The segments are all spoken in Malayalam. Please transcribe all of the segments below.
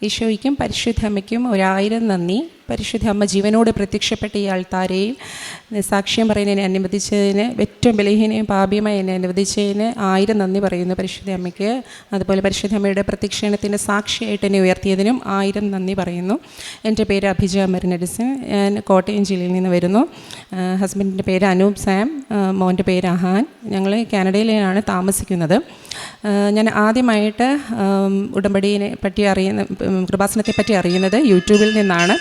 ഈശോയ്ക്കും പരിശുദ്ധ അമ്മയ്ക്കും 1000 നന്ദി. പരിശുദ്ധ അമ്മ ജീവനോട് പ്രത്യക്ഷപ്പെട്ട ഈ ആൾത്താരയിൽ സാക്ഷ്യം പറയുന്നതിനെ അനുവദിച്ചതിന്, ഏറ്റവും ബലഹീനയും പാപിയുമായി എന്നെ അനുവദിച്ചതിന് 1000 നന്ദി പറയുന്നു പരിശുദ്ധ അമ്മയ്ക്ക്. അതുപോലെ പരിശുദ്ധ അമ്മയുടെ പ്രത്യക്ഷണത്തിൻ്റെ സാക്ഷിയായിട്ട് എന്നെ ഉയർത്തിയതിനും 1000 നന്ദി പറയുന്നു. എൻ്റെ പേര് അഭിജ മെർനഡിസ്. ഞാൻ കോട്ടയം ജില്ലയിൽ നിന്ന് വരുന്നു. ഹസ്ബൻഡിൻ്റെ പേര് അനൂപ് സാം, മോൻ്റെ പേര് അഹാൻ. ഞങ്ങൾ കാനഡയിലാണ് താമസിക്കുന്നത്. ഞാൻ ആദ്യമായിട്ട് ഉടമ്പടിയെ പറ്റി കൃപാസനത്തെ പറ്റി അറിയുന്നത് യൂട്യൂബിൽ നിന്നാണ്.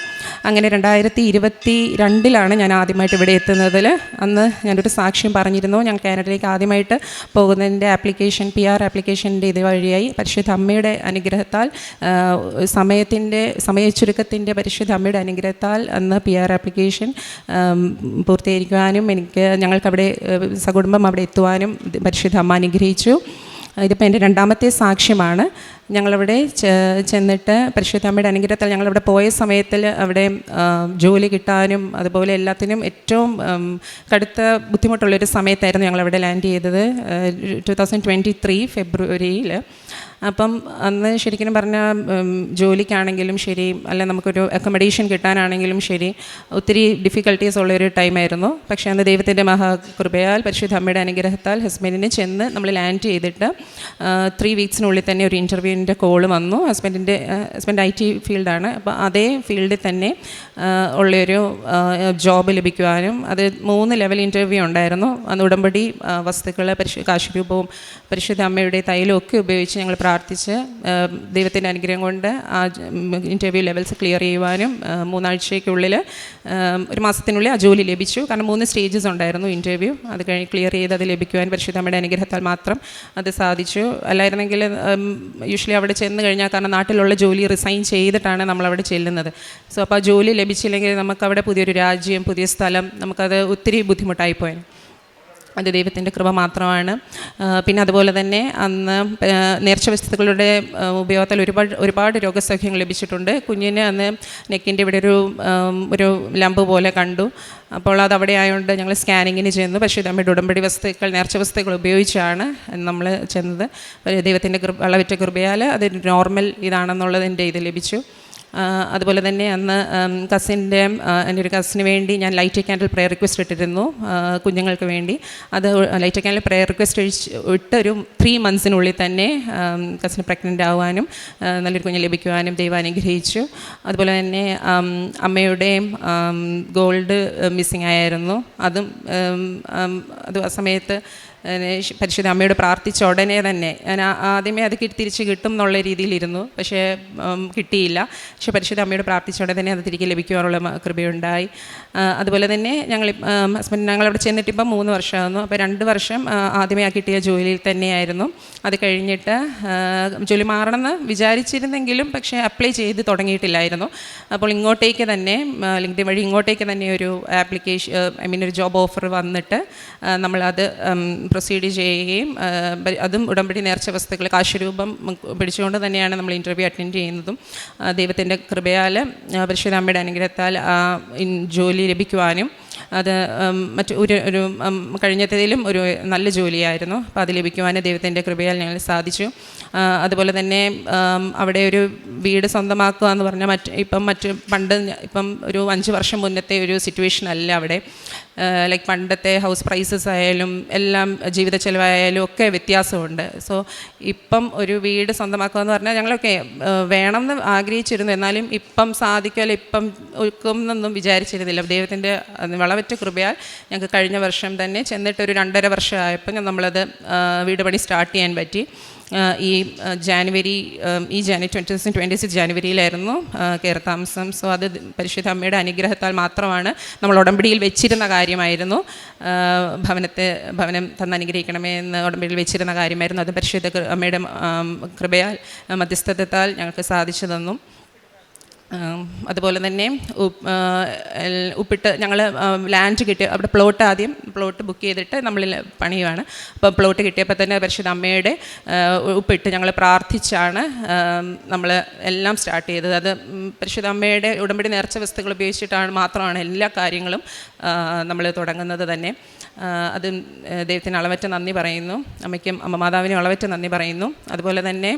അങ്ങനെ 2022 ഞാൻ ആദ്യമായിട്ട് ഇവിടെ എത്തുന്നതിൽ അന്ന് ഞാനൊരു സാക്ഷ്യം പറഞ്ഞിരുന്നു. ഞാൻ കാനഡയിലേക്ക് ആദ്യമായിട്ട് പോകുന്നതിൻ്റെ PR ആപ്ലിക്കേഷൻ്റെ ഇതുവഴിയായി പരിശുദ്ധ അമ്മയുടെ അനുഗ്രഹത്താൽ, സമയച്ചുരുക്കത്തിൻ്റെ പരിശുദ്ധ അമ്മയുടെ അനുഗ്രഹത്താൽ അന്ന് PR ആപ്ലിക്കേഷൻ പൂർത്തീകരിക്കുവാനും ഞങ്ങൾക്കവിടെ സകുടുംബം അവിടെ എത്തുവാനും പരിശുദ്ധ അമ്മ അനുഗ്രഹിച്ചു. ഇതിപ്പോൾ എൻ്റെ 2ാമത്തെ സാക്ഷ്യമാണ്. ഞങ്ങളവിടെ ചെന്നിട്ട് പരിശുദ്ധ അമ്മയുടെ അനുഗ്രഹത്താൽ ഞങ്ങളവിടെ പോയ സമയത്തിൽ അവിടെ ജോലി കിട്ടാനും അതുപോലെ എല്ലാത്തിനും ഏറ്റവും കടുത്ത ബുദ്ധിമുട്ടുള്ളൊരു സമയത്തായിരുന്നു ഞങ്ങളവിടെ ലാൻഡ് ചെയ്തത്, 2023 ഫെബ്രുവരിയിൽ. അപ്പം അന്ന് ശരിക്കും പറഞ്ഞാൽ ജോലിക്കാണെങ്കിലും ശരി, അല്ല നമുക്കൊരു അക്കോമഡേഷൻ കിട്ടാനാണെങ്കിലും ശരി, ഒത്തിരി ഡിഫിക്കൽട്ടീസ് ഉള്ളൊരു ടൈമായിരുന്നു. പക്ഷേ അന്ന് ദൈവത്തിൻ്റെ മഹാകൃപയാൽ പരിശുദ്ധ അമ്മയുടെ അനുഗ്രഹത്താൽ ഹസ്ബൻഡിനെ ചെന്ന് നമ്മൾ ലാൻഡ് ചെയ്തിട്ട് 3 വീക്സിനുള്ളിൽ തന്നെ ഒരു ഇൻ്റർവ്യൂവിൻ്റെ കോള് വന്നു. ഹസ്ബൻഡ് IT ഫീൽഡാണ്. അപ്പോൾ അതേ ഫീൽഡിൽ തന്നെ ഉള്ളൊരു ജോബ് ലഭിക്കുവാനും, അത് 3 ലെവൽ ഇൻ്റർവ്യൂ ഉണ്ടായിരുന്നു. അന്ന് ഉടമ്പടി വസ്തുക്കൾ, കാശുരൂപവും പരിശുദ്ധ അമ്മയുടെ തൈലവും ഒക്കെ ഉപയോഗിച്ച് ഞങ്ങൾ പ്രാർത്ഥിച്ച് ദൈവത്തിൻ്റെ അനുഗ്രഹം കൊണ്ട് ആ ഇൻ്റർവ്യൂ ലെവൽസ് ക്ലിയർ ചെയ്യുവാനും 3 ആഴ്ചയ്ക്കുള്ളിൽ, 1 മാസത്തിനുള്ളിൽ ആ ജോലി ലഭിച്ചു. കാരണം 3 സ്റ്റേജസ് ഉണ്ടായിരുന്നു ഇൻ്റർവ്യൂ. അത് ക്ലിയർ ചെയ്ത് അത് ലഭിക്കുവാൻ പരിശുദ്ധമ്മയുടെ അനുഗ്രഹത്താൽ മാത്രം അത് സാധിച്ചു. അല്ലായിരുന്നെങ്കിൽ യൂഷ്വലി അവിടെ ചെന്ന് കഴിഞ്ഞാൽ, കാരണം നാട്ടിലുള്ള ജോലി റിസൈൻ ചെയ്തിട്ടാണ് നമ്മളവിടെ ചെല്ലുന്നത്. സോ അപ്പോൾ ആ ജോലി ലഭിച്ചില്ലെങ്കിൽ നമുക്കവിടെ പുതിയൊരു രാജ്യം, പുതിയ സ്ഥലം, നമുക്കത് ഒത്തിരി ബുദ്ധിമുട്ടായിപ്പോയി. അത് ദൈവത്തിൻ്റെ കൃപ മാത്രമാണ്. പിന്നെ അതുപോലെ തന്നെ അന്ന് നേർച്ച വസ്തുക്കളുടെ ഉപയോഗത്താൽ ഒരുപാട് രോഗസൗഖ്യങ്ങൾ ലഭിച്ചിട്ടുണ്ട്. കുഞ്ഞിന് അന്ന് നെക്കിൻ്റെ ഇവിടെ ഒരു ലംബ് പോലെ കണ്ടു. അപ്പോൾ അതവിടെ ആയതുകൊണ്ട് ഞങ്ങൾ സ്കാനിങ്ങിന് ചെന്നു. പക്ഷേ നമ്മുടെ ഉടമ്പടി വസ്തുക്കൾ, നേർച്ച വസ്തുക്കൾ ഉപയോഗിച്ചാണ് നമ്മൾ ചെന്നത്. ദൈവത്തിൻ്റെ അളവറ്റ കൃപയാൽ അത് നോർമൽ ഇതാണെന്നുള്ളതിൻ്റെ ഇത് ലഭിച്ചു. അതുപോലെ തന്നെ അന്ന് എൻ്റെ ഒരു കസിന് വേണ്ടി ഞാൻ ലൈറ്റ് ക്യാൻഡിൽ പ്രെയർ റിക്വസ്റ്റ് ഇട്ടിരുന്നു കുഞ്ഞുങ്ങൾക്ക് വേണ്ടി. അത് ലൈറ്റ് ക്യാൻഡിൽ പ്രെയർ റിക്വസ്റ്റ് ഇട്ട് ഒരു 3 മന്ത്സിനുള്ളിൽ തന്നെ കസിന് പ്രഗ്നൻ്റ് ആവാനും നല്ലൊരു കുഞ്ഞ് ലഭിക്കുവാനും ദൈവം അനുഗ്രഹിച്ചു. അതുപോലെ തന്നെ അമ്മയുടെയും ഗോൾഡ് മിസ്സിങ് ആയിരുന്നു. അത് ആ സമയത്ത് പരിശുദ്ധ അമ്മയോട് പ്രാർത്ഥിച്ച ഉടനെ തന്നെ ഞാൻ ആദ്യമേ അത് തിരിച്ച് കിട്ടും എന്നുള്ള രീതിയിലിരുന്നു. പക്ഷേ കിട്ടിയില്ല. പക്ഷേ പരിശുദ്ധ അമ്മയോട് പ്രാർത്ഥിച്ച ഉടനെ തന്നെ അത് തിരികെ ലഭിക്കുവാനുള്ള കൃപയുണ്ടായി. അതുപോലെ തന്നെ ഞങ്ങളവിടെ ചെന്നിട്ട് ഇപ്പം 3 വർഷമാകുന്നു. അപ്പോൾ 2 വർഷം ആദ്യമേ ആ കിട്ടിയ ജോലിയിൽ തന്നെയായിരുന്നു. അത് കഴിഞ്ഞിട്ട് ജോലി മാറണമെന്ന് വിചാരിച്ചിരുന്നെങ്കിലും പക്ഷേ അപ്ലൈ ചെയ്ത് തുടങ്ങിയിട്ടില്ലായിരുന്നു. അപ്പോൾ ഇങ്ങോട്ടേക്ക് തന്നെ ലിങ്ക്ഡിൻ വഴി ഇങ്ങോട്ടേക്ക് തന്നെ ഒരു ആപ്ലിക്കേഷൻ, ഒരു ജോബ് ഓഫർ വന്നിട്ട് നമ്മളത് പ്രൊസീഡ് ചെയ്യുകയും അതും ഉടമ്പടി നേർച്ച വസ്തുക്കൾ കാശുരൂപം പിടിച്ചുകൊണ്ട് തന്നെയാണ് നമ്മൾ ഇൻ്റർവ്യൂ അറ്റൻഡ് ചെയ്യുന്നതും. ദൈവത്തിൻ്റെ കൃപയാൽ പരിശുദ്ധ അമ്മയുടെ അനുഗ്രഹത്താൽ ജോലി ലഭിക്കുവാനും, അത് ഒരു കഴിഞ്ഞതിലും ഒരു നല്ല ജോലിയായിരുന്നു. അപ്പോൾ അത് ലഭിക്കുവാനും ദൈവത്തിൻ്റെ കൃപയാൽ ഞങ്ങൾ സാധിച്ചു. അതുപോലെ തന്നെ അവിടെ ഒരു വീട് സ്വന്തമാക്കുക എന്ന് പറഞ്ഞാൽ ഇപ്പം ഒരു 5 വർഷം മുന്നത്തെ ഒരു സിറ്റുവേഷൻ അല്ല അവിടെ. ലൈക്ക് പണ്ടത്തെ ഹൗസ് പ്രൈസസ് ആയാലും എല്ലാം ജീവിത ചെലവായാലും ഒക്കെ വ്യത്യാസമുണ്ട്. സോ ഇപ്പം ഒരു വീട് സ്വന്തമാക്കുക എന്ന് പറഞ്ഞാൽ ഞങ്ങളൊക്കെ വേണമെന്ന് ആഗ്രഹിച്ചിരുന്നു. എന്നാലും ഇപ്പം സാധിക്കുമല്ലോ, ഇപ്പം ഒക്കുന്നൊന്നും വിചാരിച്ചിരുന്നില്ല. ദൈവത്തിൻ്റെ വളവറ്റ കൃപയാൽ ഞങ്ങൾക്ക് കഴിഞ്ഞ വർഷം തന്നെ ചെന്നിട്ട് ഒരു 2.5 വർഷമായപ്പോൾ നമ്മളത് വീട് പണി സ്റ്റാർട്ട് ചെയ്യാൻ പറ്റി. ഈ ജാനുവരി 2026 ജാനുവരിയിലായിരുന്നു കയറത്താമസം. സോ അത് പരിശുദ്ധ അമ്മയുടെ അനുഗ്രഹത്താൽ മാത്രമാണ്. നമ്മൾ ഉടമ്പടിയിൽ വെച്ചിരുന്ന കാര്യമായിരുന്നു. ഭവനം തന്ന് അനുഗ്രഹിക്കണമേ എന്ന് ഉടമ്പടിയിൽ വെച്ചിരുന്ന കാര്യമായിരുന്നു. അത് പരിശുദ്ധ അമ്മയുടെ കൃപയാൽ, മധ്യസ്ഥത്താൽ ഞങ്ങൾക്ക് സാധിച്ചു തന്നു. അതുപോലെ തന്നെ ഉപ്പിട്ട് ഞങ്ങൾ ലാൻഡ് കിട്ടിയ അവിടെ പ്ലോട്ട് ബുക്ക് ചെയ്തിട്ട് നമ്മൾ പണിയുവാണ്. അപ്പോൾ പ്ലോട്ട് കിട്ടിയപ്പോൾ തന്നെ പരിശുദ്ധ അമ്മയുടെ ഉപ്പിട്ട് ഞങ്ങൾ പ്രാർത്ഥിച്ചാണ് നമ്മൾ എല്ലാം സ്റ്റാർട്ട് ചെയ്തത്. അത് പരിശുദ്ധ അമ്മയുടെ ഉടമ്പടി നേർച്ച വസ്തുക്കൾ ഉപയോഗിച്ചിട്ടാണ് മാത്രമാണ് എല്ലാ കാര്യങ്ങളും നമ്മൾ തുടങ്ങുന്നത് തന്നെ. അത് ദൈവത്തിന് അളവറ്റ നന്ദി പറയുന്നു. അമ്മയ്ക്കും അമ്മ മാതാവിനും അളവറ്റ നന്ദി പറയുന്നു. അതുപോലെ തന്നെ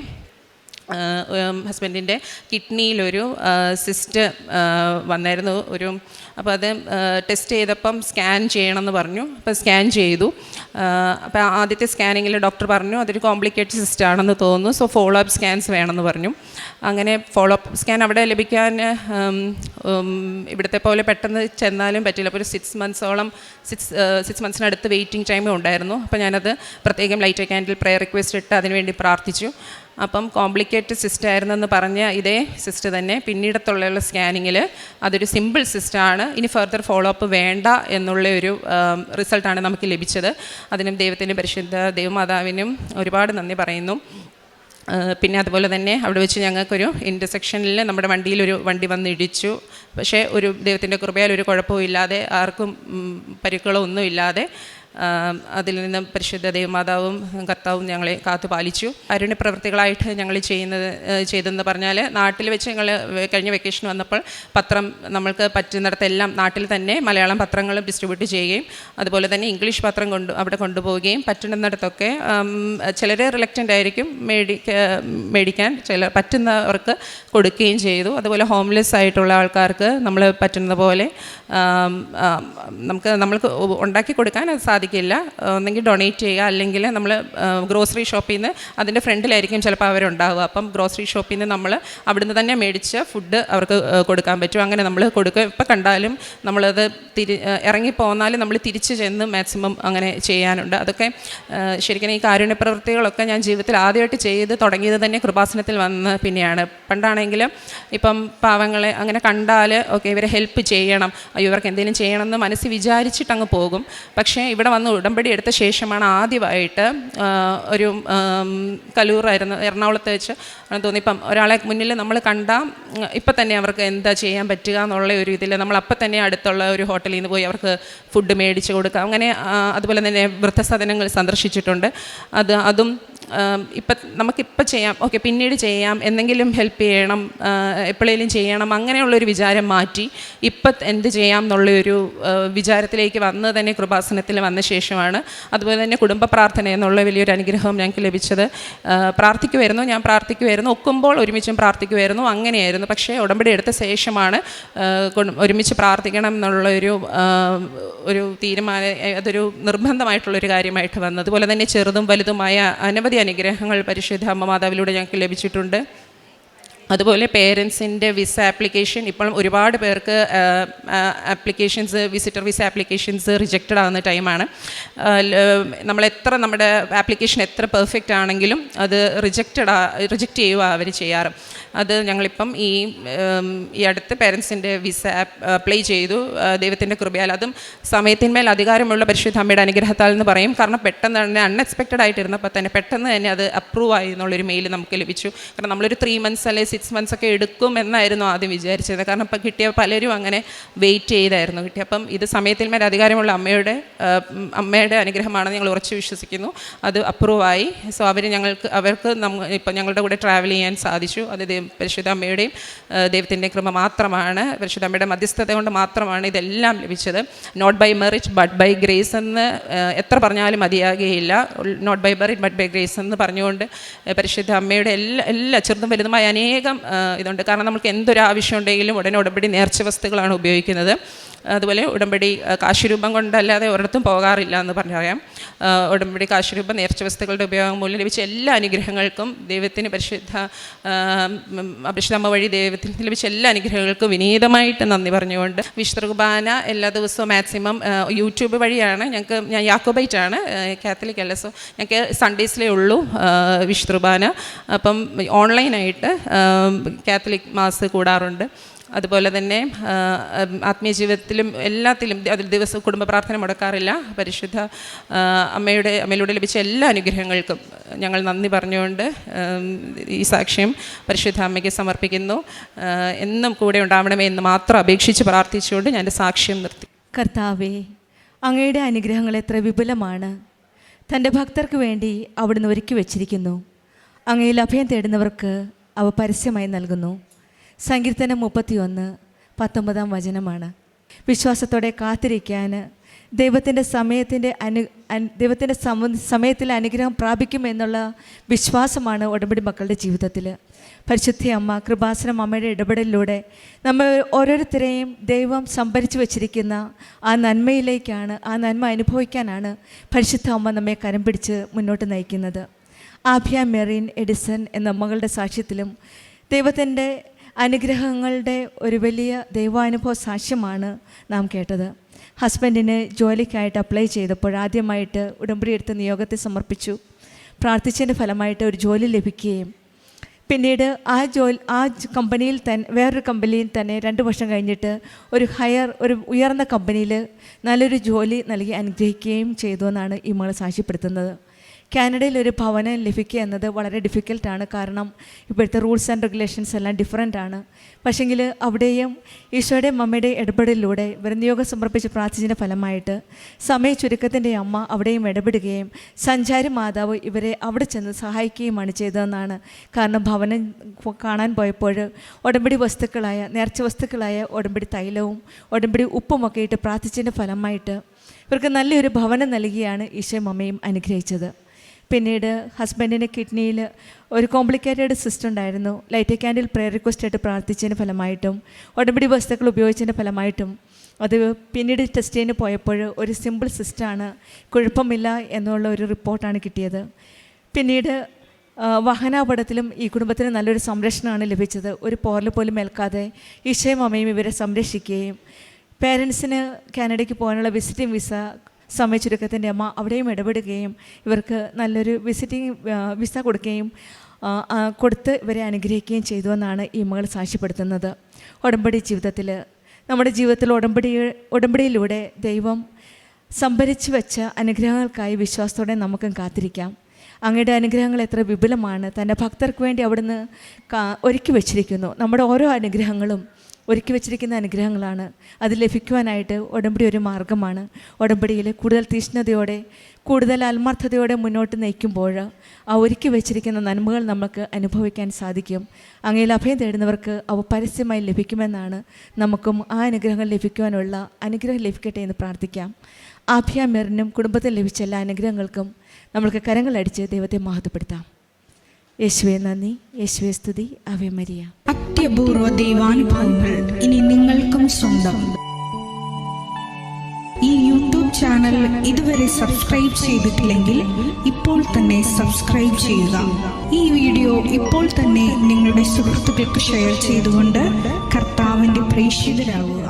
ഹസ്ബൻഡിൻ്റെ കിഡ്നിയിലൊരു സിസ്റ്റ് വന്നായിരുന്നു. അപ്പോൾ അത് ടെസ്റ്റ് ചെയ്തപ്പം സ്കാൻ ചെയ്യണമെന്ന് പറഞ്ഞു. അപ്പോൾ സ്കാൻ ചെയ്തു. അപ്പോൾ ആദ്യത്തെ സ്കാനിങ്ങിൽ ഡോക്ടർ പറഞ്ഞു അതൊരു കോംപ്ലിക്കേറ്റഡ് സിസ്റ്റ് ആണെന്ന് തോന്നുന്നു, സോ ഫോളോ അപ്പ് സ്കാൻസ് വേണമെന്ന് പറഞ്ഞു. അങ്ങനെ ഫോളോ അപ്പ് സ്കാൻ അവിടെ ലഭിക്കാൻ ഇവിടുത്തെ പോലെ പെട്ടെന്ന് ചെന്നാലും പറ്റില്ല. അപ്പോൾ ഒരു 6 മന്ത്സിനടുത്ത് വെയിറ്റിംഗ് ടൈമും ഉണ്ടായിരുന്നു. അപ്പോൾ ഞാനത് പ്രത്യേകം ലൈറ്റ് ക്യാൻഡിൽ പ്രെയർ റിക്വസ്റ്റ് ഇട്ട് അതിനുവേണ്ടി പ്രാർത്ഥിച്ചു. അപ്പം കോംപ്ലിക്കേറ്റഡ് സിസ്റ്റ് ആയിരുന്നെന്ന് പറഞ്ഞ ഇതേ സിസ്റ്റ് തന്നെ പിന്നീടത്തുള്ള സ്കാനിങ്ങിൽ അതൊരു സിമ്പിൾ സിസ്റ്റാണ്, ഇനി ഫർദർ ഫോളോ അപ്പ് വേണ്ട എന്നുള്ള ഒരു റിസൾട്ടാണ് നമുക്ക് ലഭിച്ചത്. അതിനും ദൈവത്തിൻ്റെ പരിശുദ്ധ ദൈവമാതാവിനും ഒരുപാട് നന്ദി പറയുന്നു. പിന്നെ അതുപോലെ തന്നെ അവിടെ വെച്ച് ഞങ്ങൾക്കൊരു ഇൻ്റർസെക്ഷനിൽ നമ്മുടെ വണ്ടിയിലൊരു വണ്ടി വന്ന് ഇടിച്ചു. പക്ഷേ ഒരു ദൈവത്തിൻ്റെ കൃപയാൽ ഒരു കുഴപ്പവും ഇല്ലാതെ, ആർക്കും പരിക്കുകളോ ഒന്നും ഇല്ലാതെ അതിൽ നിന്ന് പരിശുദ്ധ ദൈവമാതാവും കർത്താവും ഞങ്ങളെ കാത്തു പാലിച്ചു. കാരുണ്യ പ്രവൃത്തികളായിട്ട് ഞങ്ങൾ ചെയ്തെന്ന് പറഞ്ഞാൽ, നാട്ടിൽ വെച്ച് ഞങ്ങൾ കഴിഞ്ഞ വെക്കേഷൻ വന്നപ്പോൾ പത്രം നമ്മൾക്ക് പറ്റുന്നിടത്തെല്ലാം നാട്ടിൽ തന്നെ മലയാളം പത്രങ്ങൾ ഡിസ്ട്രിബ്യൂട്ട് ചെയ്യുകയും അതുപോലെ തന്നെ ഇംഗ്ലീഷ് പത്രം അവിടെ കൊണ്ടുപോവുകയും പറ്റുന്നിടത്തൊക്കെ ചിലർ റിലക്റ്റൻ്റ് ആയിരിക്കും മേടിക്കാൻ, ചിലർ പറ്റുന്നവർക്ക് കൊടുക്കുകയും ചെയ്തു. അതുപോലെ ഹോംലെസ് ആയിട്ടുള്ള ആൾക്കാർക്ക് നമ്മൾ പറ്റുന്ന പോലെ നമ്മൾക്ക് ഉണ്ടാക്കി കൊടുക്കാൻ അത് സാധിക്കില്ല. ഒന്നെങ്കിൽ ഡൊണേറ്റ് ചെയ്യുക, അല്ലെങ്കിൽ നമ്മൾ ഗ്രോസറി ഷോപ്പിൽ നിന്ന് അതിൻ്റെ ഫ്രണ്ടിലായിരിക്കും ചിലപ്പോൾ അവരുണ്ടാവുക. അപ്പം ഗ്രോസറി ഷോപ്പിൽ നിന്ന് നമ്മൾ അവിടുന്ന് തന്നെ മേടിച്ച ഫുഡ് അവർക്ക് കൊടുക്കാൻ പറ്റും. അങ്ങനെ നമ്മൾ കൊടുക്കുക. ഇപ്പം കണ്ടാലും നമ്മളത് ഇറങ്ങിപ്പോന്നാലും നമ്മൾ തിരിച്ച് ചെന്ന് മാക്സിമം അങ്ങനെ ചെയ്യാനുണ്ട്. അതൊക്കെ ശരിക്കും ഈ കാരുണ്യ പ്രവൃത്തികളൊക്കെ ഞാൻ ജീവിതത്തിൽ ആദ്യമായിട്ട് ചെയ്ത് തുടങ്ങിയത് തന്നെ കൃപാസനത്തിൽ വന്ന് പിന്നെയാണ്. പണ്ടാണെങ്കിൽ ഇപ്പം പാവങ്ങളെ അങ്ങനെ കണ്ടാൽ ഓക്കെ ഇവരെ ഹെൽപ്പ് ചെയ്യണം, അയ്യോ ഇവർക്ക് എന്തെങ്കിലും ചെയ്യണമെന്ന് മനസ്സിൽ വിചാരിച്ചിട്ട് അങ്ങ് പോകും. പക്ഷേ ഇവിടെ വന്ന് ഉടമ്പടി എടുത്ത ശേഷമാണ് ആദ്യമായിട്ട് ഒരു കലൂറായിരുന്നു, എറണാകുളത്ത് വെച്ച് തോന്നി. ഇപ്പം ഒരാളെ മുന്നിൽ നമ്മൾ കണ്ടാൽ ഇപ്പം തന്നെ അവർക്ക് എന്താ ചെയ്യാൻ പറ്റുക എന്നുള്ള ഒരു ഇതിൽ നമ്മൾ അപ്പം തന്നെ അടുത്തുള്ള ഒരു ഹോട്ടലിൽ നിന്ന് പോയി അവർക്ക് ഫുഡ് മേടിച്ച് കൊടുക്കാം. അങ്ങനെ അതുപോലെ തന്നെ വൃദ്ധസദനങ്ങൾ സന്ദർശിച്ചിട്ടുണ്ട്. അതും ഇപ്പം നമുക്കിപ്പം ചെയ്യാം, ഓക്കെ പിന്നീട് ചെയ്യാം, എന്തെങ്കിലും ഹെൽപ്പ് ചെയ്യണം, എപ്പോഴേലും ചെയ്യണം, അങ്ങനെയുള്ളൊരു വിചാരം മാറ്റി ഇപ്പം എന്ത് ചെയ്യാം എന്നുള്ളൊരു വിചാരത്തിലേക്ക് വന്ന് തന്നെ കൃപാസനത്തിൽ വന്ന ശേഷമാണ്. അതുപോലെ തന്നെ കുടുംബ പ്രാർത്ഥന എന്നുള്ള വലിയൊരു അനുഗ്രഹം ഞങ്ങൾക്ക് ലഭിച്ചത്. ഞാൻ പ്രാർത്ഥിക്കുമായിരുന്നു, ഒക്കുമ്പോൾ ഒരുമിച്ചും പ്രാർത്ഥിക്കുമായിരുന്നു, അങ്ങനെയായിരുന്നു. പക്ഷേ ഉടമ്പടി എടുത്ത ശേഷമാണ് ഒരുമിച്ച് പ്രാർത്ഥിക്കണം എന്നുള്ളൊരു തീരുമാനം, അതൊരു നിർബന്ധമായിട്ടുള്ളൊരു കാര്യമായിട്ട് വന്നത്. അതുപോലെ തന്നെ ചെറുതും വലുതുമായ അനവധി അനുഗ്രഹങ്ങൾ പരിശുദ്ധ അമ്മ മാതാവിലൂടെ ഞങ്ങൾക്ക് ലഭിച്ചിട്ടുണ്ട്. അതുപോലെ പേരൻസിൻ്റെ വിസ ആപ്ലിക്കേഷൻ, ഇപ്പോഴും ഒരുപാട് പേർക്ക് വിസിറ്റർ വിസ ആപ്ലിക്കേഷൻസ് റിജക്റ്റഡ് ആകുന്ന ടൈമാണ്. നമ്മുടെ ആപ്ലിക്കേഷൻ എത്ര പെർഫെക്റ്റ് ആണെങ്കിലും അത് റിജക്റ്റ് ചെയ്യുക അവർ ചെയ്യാറ്. അത് ഞങ്ങളിപ്പം ഈ അടുത്ത് പേരൻസിൻ്റെ വിസ അപ്ലൈ ചെയ്തു. ദൈവത്തിൻ്റെ കൃപയാൽ, അതും സമയത്തിന്മേൽ അധികാരമുള്ള പരിശുദ്ധ അമ്മയുടെ അനുഗ്രഹത്താൽ എന്ന് പറയും. കാരണം പെട്ടെന്ന് തന്നെ അൺഎക്സ്പെക്റ്റഡ് ആയിട്ടിരുന്നപ്പോൾ തന്നെ പെട്ടെന്ന് തന്നെ അത് അപ്രൂവ് ആയി എന്നുള്ളൊരു മെയിൽ നമുക്ക് ലഭിച്ചു. കാരണം നമ്മളൊരു 3 months അല്ലെങ്കിൽ 6 months ഒക്കെ എടുക്കും എന്നായിരുന്നു ആദ്യം വിചാരിച്ചത്. കാരണം ഇപ്പം കിട്ടിയ പലരും അങ്ങനെ വെയിറ്റ് ചെയ്തായിരുന്നു കിട്ടി. അപ്പം ഇത് സമയത്തിന്മേൽ അധികാരമുള്ള അമ്മയുടെ അനുഗ്രഹമാണെന്ന് ഞങ്ങൾ ഉറച്ചു വിശ്വസിക്കുന്നു. അത് അപ്രൂവായി. സോ അവർക്ക് ഇപ്പം ഞങ്ങളുടെ കൂടെ ട്രാവൽ ചെയ്യാൻ സാധിച്ചു. അത് പരിശുദ്ധ അമ്മയുടെയും ദൈവത്തിൻ്റെ കൃപ മാത്രമാണ്. പരിശുദ്ധ അമ്മയുടെ മധ്യസ്ഥത കൊണ്ട് മാത്രമാണ് ഇതെല്ലാം ലഭിച്ചത്. Not by merit but by grace എന്ന് എത്ര പറഞ്ഞാലും മതിയാകുകയില്ല. Not by merit but by grace എന്ന് പറഞ്ഞുകൊണ്ട് പരിശുദ്ധ അമ്മയുടെ എല്ലാ ചെറുതും വലുതുമായ അനേകം ഇതുണ്ട്. കാരണം നമുക്ക് എന്തൊരു ആവശ്യം ഉണ്ടെങ്കിലും ഉടനെ ഉടമ്പടി നേർച്ച വസ്തുക്കളാണ് ഉപയോഗിക്കുന്നത്. അതുപോലെ ഉടമ്പടി കാശുരൂപം കൊണ്ടല്ലാതെ ഒരിടത്തും പോകാറില്ല എന്ന് പറയാം. ഉടമ്പടി കാശുരൂപം നേർച്ച വസ്തുക്കളുടെ ഉപയോഗം മൂലം ലഭിച്ച എല്ലാ അനുഗ്രഹങ്ങൾക്കും ദൈവത്തിന് പരിശുദ്ധ അമ്മ വഴി ദൈവത്തിന് ലഭിച്ച എല്ലാ അനുഗ്രഹങ്ങൾക്കും വിനീതമായിട്ട് നന്ദി പറഞ്ഞുകൊണ്ട് വിശുദ്ധ കുർബാന എല്ലാ ദിവസവും മാക്സിമം യൂട്യൂബ് വഴിയാണ് ഞാൻ യാക്കോബൈറ്റാണ്, കാത്തലിക് അല്ല. സോ ഞങ്ങൾക്ക് സൺഡേസിലേ ഉള്ളൂ വിശുദ്ധ കുർബാന. അപ്പം ഓൺലൈനായിട്ട് കാത്തലിക് മാസ് കൂടാറുണ്ട്. അതുപോലെ തന്നെ ആത്മീയ ജീവിതത്തിലും എല്ലാത്തിലും അതിൽ ദിവസം കുടുംബ പ്രാർത്ഥന മുടക്കാറില്ല. പരിശുദ്ധ അമ്മയിലൂടെ ലഭിച്ച എല്ലാ അനുഗ്രഹങ്ങൾക്കും ഞങ്ങൾ നന്ദി പറഞ്ഞുകൊണ്ട് ഈ സാക്ഷ്യം പരിശുദ്ധ അമ്മയ്ക്ക് സമർപ്പിക്കുന്നു. എന്നും കൂടെ ഉണ്ടാവണമേ എന്ന് മാത്രം അപേക്ഷിച്ച് പ്രാർത്ഥിച്ചുകൊണ്ട് ഞാൻ എൻ്റെ സാക്ഷ്യം നിർത്തി. കർത്താവേ, അങ്ങയുടെ അനുഗ്രഹങ്ങൾ എത്ര വിപുലമാണ്. തൻ്റെ ഭക്തർക്ക് വേണ്ടി അവിടുന്ന് ഒരുക്കി വച്ചിരിക്കുന്നു. അങ്ങയിൽ അഭയം തേടുന്നവർക്ക് അവ പരസ്യമായി നൽകുന്നു. സങ്കീർത്തനം 31:19 വിശ്വാസത്തോടെ കാത്തിരിക്കാൻ ദൈവത്തിൻ്റെ സമയത്തിൽ അനുഗ്രഹം പ്രാപിക്കുമെന്നുള്ള വിശ്വാസമാണ് ഉടമ്പടി മക്കളുടെ ജീവിതത്തിൽ. പരിശുദ്ധ അമ്മ കൃപാസനം അമ്മയുടെ ഇടപെടലിലൂടെ നമ്മൾ ഓരോരുത്തരെയും ദൈവം സംഭരിച്ചു വച്ചിരിക്കുന്ന ആ നന്മയിലേക്കാണ്, ആ നന്മ അനുഭവിക്കാനാണ് പരിശുദ്ധ അമ്മ നമ്മെ കരം പിടിച്ച് മുന്നോട്ട് നയിക്കുന്നത്. ആഭ്യ മെറിൻ എഡിസൺ എന്ന മകളുടെ സാക്ഷ്യത്തിലും ദൈവത്തിൻ്റെ അനുഗ്രഹങ്ങളുടെ ഒരു വലിയ ദൈവാനുഭവ സാക്ഷ്യമാണ് നാം കേട്ടത്. ഹസ്ബൻഡിന് ജോലിക്കായിട്ട് അപ്ലൈ ചെയ്തപ്പോൾ ആദ്യമായിട്ട് ഉടമ്പടി എടുത്ത് നിയോഗത്തെ സമർപ്പിച്ചു. പ്രാർത്ഥിച്ചതിൻ്റെ ഫലമായിട്ട് ഒരു ജോലി ലഭിക്കുകയും പിന്നീട് ആ കമ്പനിയിൽ തന്നെ വേറൊരു കമ്പനിയിൽ തന്നെ 2 വർഷം കഴിഞ്ഞിട്ട് ഒരു ഉയർന്ന കമ്പനിയിൽ നല്ലൊരു ജോലി നൽകി അനുഗ്രഹിക്കുകയും ചെയ്തു എന്നാണ് ഈ മകൾ സാക്ഷ്യപ്പെടുത്തുന്നത്. കാനഡയിൽ ഒരു ഭവനം ലഭിക്കുക എന്നത് വളരെ ഡിഫിക്കൽട്ടാണ്. കാരണം ഇപ്പോഴത്തെ റൂൾസ് ആൻഡ് റെഗുലേഷൻസ് എല്ലാം ഡിഫറൻ്റ് ആണ്. പക്ഷേങ്കിൽ അവിടെയും ഈശോയുടെയും അമ്മയുടെ ഇടപെടലിലൂടെ നിയോഗം സമർപ്പിച്ച് പ്രാർത്ഥിച്ചതിൻ്റെ ഫലമായിട്ട് സമയ ചുരുക്കത്തിൻ്റെ അമ്മ അവിടെയും ഇടപെടുകയും സഞ്ചാരി മാതാവ് ഇവരെ അവിടെ ചെന്ന് സഹായിക്കുകയുമാണ് ചെയ്തതെന്നാണ്. കാരണം ഭവനം കാണാൻ പോയപ്പോൾ ഉടമ്പടി വസ്തുക്കളായ നേർച്ച വസ്തുക്കളായ ഉടമ്പടി തൈലവും ഉടമ്പടി ഉപ്പുമൊക്കെ ഇട്ട് പ്രാർത്ഥിച്ചതിൻ്റെ ഫലമായിട്ട് ഇവർക്ക് നല്ലൊരു ഭവനം നൽകിയാണ് ഈശോയും അമ്മയും അനുഗ്രഹിച്ചത്. പിന്നീട് ഹസ്ബൻഡിന് കിഡ്നിയിൽ ഒരു കോംപ്ലിക്കേറ്റഡ് സിസ്റ്റ് ഉണ്ടായിരുന്നു. ലൈറ്റ് ക്യാൻഡിൽ പ്രെയർ റിക്വസ്റ്റ് ആയിട്ട് പ്രാർത്ഥിച്ചതിൻ്റെ ഫലമായിട്ടും ഉടമ്പടി വസ്തുക്കൾ ഉപയോഗിച്ചതിൻ്റെ ഫലമായിട്ടും അത് പിന്നീട് ടെസ്റ്റിന് പോയപ്പോൾ ഒരു സിമ്പിൾ സിസ്റ്റാണ്, കുഴപ്പമില്ല എന്നുള്ള ഒരു റിപ്പോർട്ടാണ് കിട്ടിയത്. പിന്നീട് വാഹനാപകടത്തിലും ഈ കുടുംബത്തിന് നല്ലൊരു സംരക്ഷണമാണ് ലഭിച്ചത്. ഒരു പോറൽ പോലും ഏൽക്കാതെ ഈശോയും അമ്മയും ഇവരെ സംരക്ഷിക്കുകയും പേരൻസിന് കാനഡയ്ക്ക് പോകാനുള്ള വിസിറ്റിംഗ് വിസ സമയ ചുരുക്കത്തിൻ്റെ അമ്മ അവിടെയും ഇടപെടുകയും ഇവർക്ക് നല്ലൊരു വിസിറ്റിംഗ് വിസ കൊടുക്കുകയും കൊടുത്ത് ഇവരെ അനുഗ്രഹിക്കുകയും ചെയ്തു എന്നാണ് ഈ മകൾ സാക്ഷ്യപ്പെടുത്തുന്നത്. ഉടമ്പടി ജീവിതത്തിൽ നമ്മുടെ ജീവിതത്തിൽ ഉടമ്പടിയിലൂടെ ദൈവം സംഭരിച്ചു വെച്ച അനുഗ്രഹങ്ങൾക്കായി വിശ്വാസത്തോടെ നമുക്കും കാത്തിരിക്കാം. അങ്ങയുടെ അനുഗ്രഹങ്ങൾ എത്ര വിപുലമാണ്, തൻ്റെ ഭക്തർക്ക് വേണ്ടി അവിടുന്ന് ഒരുക്കി വച്ചിരിക്കുന്നു. നമ്മുടെ ഓരോ അനുഗ്രഹങ്ങളും ഒരുക്കി വച്ചിരിക്കുന്ന അനുഗ്രഹങ്ങളാണ്. അത് ലഭിക്കുവാനായിട്ട് ഉടമ്പടി ഒരു മാർഗമാണ്. ഉടമ്പടിയിൽ കൂടുതൽ തീഷ്ണതയോടെ കൂടുതൽ ആത്മാർത്ഥതയോടെ മുന്നോട്ട് നയിക്കുമ്പോൾ ആ ഒരുക്കി വച്ചിരിക്കുന്ന നന്മകൾ നമുക്ക് അനുഭവിക്കാൻ സാധിക്കും. അങ്ങയിൽ അഭയം തേടുന്നവർക്ക് അവ പരസ്യമായി ലഭിക്കുമെന്നാണ്. നമുക്കും ആ അനുഗ്രഹങ്ങൾ ലഭിക്കുവാനുള്ള അനുഗ്രഹം ലഭിക്കട്ടെ എന്ന് പ്രാർത്ഥിക്കാം. ആഭ്യ മെറിനും കുടുംബത്തിൽ ലഭിച്ച എല്ലാ അനുഗ്രഹങ്ങൾക്കും നമ്മൾക്ക് കരങ്ങളടിച്ച് ദൈവത്തെ മഹത്വപ്പെടുത്താം. യേശുവേ നന്ദി, യേശുവേ സ്തുതി, ആവേ മരിയ. അത്യപൂർവ ദൈവാനുഭവങ്ങൾ ഇനി നിങ്ങൾക്കും സ്വന്തം. ഈ യൂട്യൂബ് ചാനൽ ഇതുവരെ സബ്സ്ക്രൈബ് ചെയ്തിട്ടില്ലെങ്കിൽ ഇപ്പോൾ തന്നെ സബ്സ്ക്രൈബ് ചെയ്യുക. ഈ വീഡിയോ ഇപ്പോൾ തന്നെ നിങ്ങളുടെ സുഹൃത്തുക്കൾക്ക് ഷെയർ ചെയ്തുകൊണ്ട് കർത്താവിൻ്റെ പ്രേക്ഷിതരാകുക.